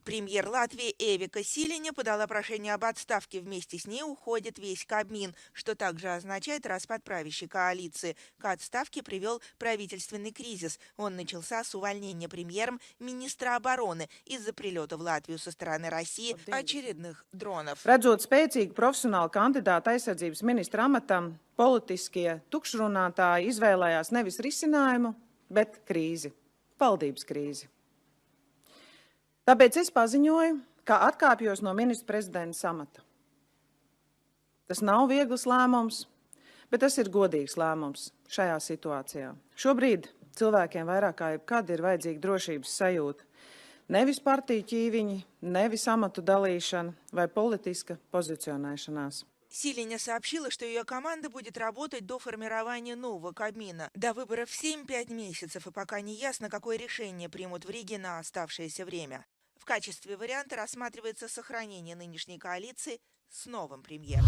Премьер Латвии Эвика Силиня подала прошение об отставке. Вместе с ней уходит весь Кабмин, что также означает распад правящей коалиции. К отставке привел правительственный кризис. Он начался с увольнения премьером министра обороны из-за прилета в Латвию со стороны России очередных дронов. Redzot spēcīgu profesionālu kandidātu aizsardzības ministra amatam, politiskie tukšrunātāji izvēlējās nevis risinājumu, bet krīzi, valdības krīzi. Tāpēc es paziņoju, ka atkāpjos no ministra prezidenta amata. Tas nav viegls lēmums, bet tas ir godīgs lēmums šajā situācijā. Šobrīd cilvēkiem vairāk kā jebkad ir vajadzīga drošības sajūta. Nevis partiju ķīviņi, nevis amatu dalīšana vai politiska pozicionēšanās. Силиня сообщила, что ее команда будет работать до формирования нового Кабмина. До выборов 7-5 месяцев, и пока не ясно, какое решение примут в Риге на оставшееся время. В качестве варианта рассматривается сохранение нынешней коалиции с новым премьером.